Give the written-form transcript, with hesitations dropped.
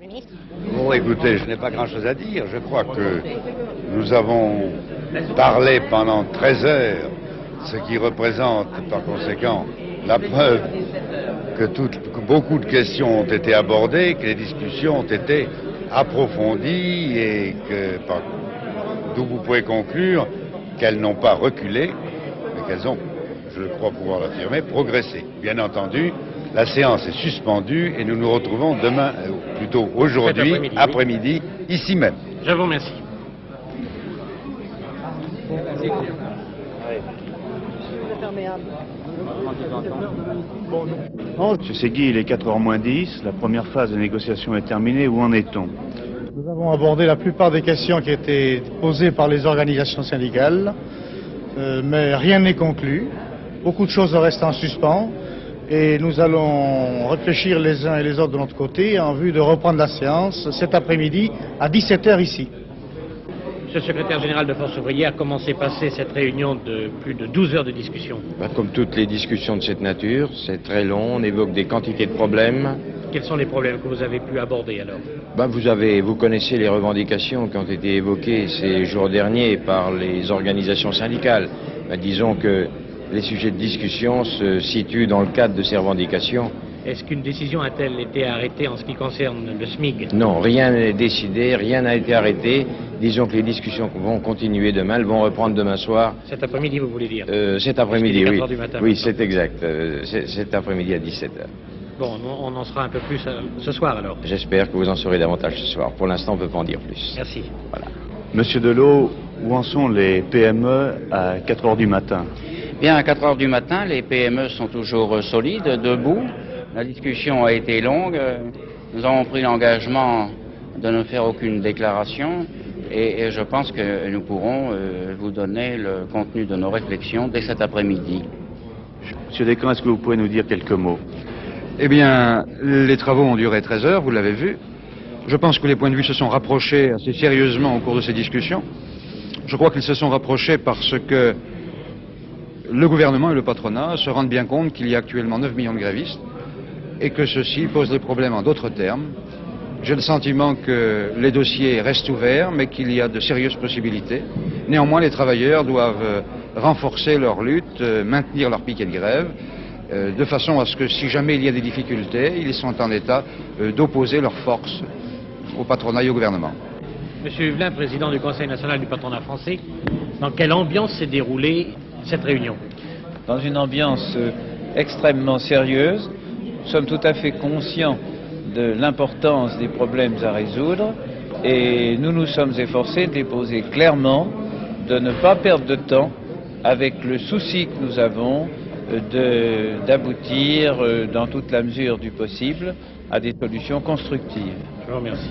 le ministre. Bon, écoutez, je n'ai pas grand-chose à dire. Je crois que nous avons parlé pendant 13 heures, ce qui représente par conséquent la preuve que beaucoup de questions ont été abordées, que les discussions ont été approfondies et d'où vous pouvez conclure qu'elles n'ont pas reculé, mais qu'elles ont, je crois pouvoir l'affirmer, progressé. Bien entendu, la séance est suspendue et nous nous retrouvons demain, plutôt aujourd'hui, après-midi, ici même. Je vous remercie. Monsieur Segui, il est 4h moins 10, la première phase de négociation est terminée, où en est-on? Nous avons abordé la plupart des questions qui étaient posées par les organisations syndicales, mais rien n'est conclu. Beaucoup de choses restent en suspens et nous allons réfléchir les uns et les autres de notre côté en vue de reprendre la séance cet après-midi à 17h ici. Monsieur le secrétaire général de Force ouvrière, comment s'est passée cette réunion de plus de 12 heures de discussion? Comme toutes les discussions de cette nature, c'est très long, on évoque des quantités de problèmes. Quels sont les problèmes que vous avez pu aborder alors? Vous connaissez les revendications qui ont été évoquées ces jours derniers par les organisations syndicales. Disons que les sujets de discussion se situent dans le cadre de ces revendications. Est-ce qu'une décision a-t-elle été arrêtée en ce qui concerne le SMIC? Non, rien n'est décidé, rien n'a été arrêté. Disons que les discussions vont continuer demain, elles vont reprendre demain soir. Cet après-midi, vous voulez dire? Cet après-midi, oui. 4 heures du matin, oui, c'est exact. Cet après-midi à 17h. Bon, on en saura un peu plus ce soir alors. J'espère que vous en saurez davantage ce soir. Pour l'instant, on ne peut pas en dire plus. Merci. Voilà. Monsieur Delot, où en sont les PME à 4h du matin? Bien, à 4 heures du matin, les PME sont toujours solides, debout. La discussion a été longue. Nous avons pris l'engagement de ne faire aucune déclaration et je pense que nous pourrons vous donner le contenu de nos réflexions dès cet après-midi. Monsieur Descamps, est-ce que vous pouvez nous dire quelques mots? Eh bien, les travaux ont duré 13 heures, vous l'avez vu. Je pense que les points de vue se sont rapprochés assez sérieusement au cours de ces discussions. Je crois qu'ils se sont rapprochés parce que le gouvernement et le patronat se rendent bien compte qu'il y a actuellement 9 millions de grévistes et que ceci pose des problèmes en d'autres termes. J'ai le sentiment que les dossiers restent ouverts, mais qu'il y a de sérieuses possibilités. Néanmoins, les travailleurs doivent renforcer leur lutte, maintenir leur piquet de grève, de façon à ce que si jamais il y a des difficultés, ils sont en état d'opposer leurs forces au patronat et au gouvernement. Monsieur Huvelin, président du Conseil national du patronat français, dans quelle ambiance s'est déroulée cette réunion? Dans une ambiance extrêmement sérieuse. Nous sommes tout à fait conscients de l'importance des problèmes à résoudre et nous nous sommes efforcés de les poser clairement, de ne pas perdre de temps avec le souci que nous avons d'aboutir dans toute la mesure du possible à des solutions constructives. Je vous remercie.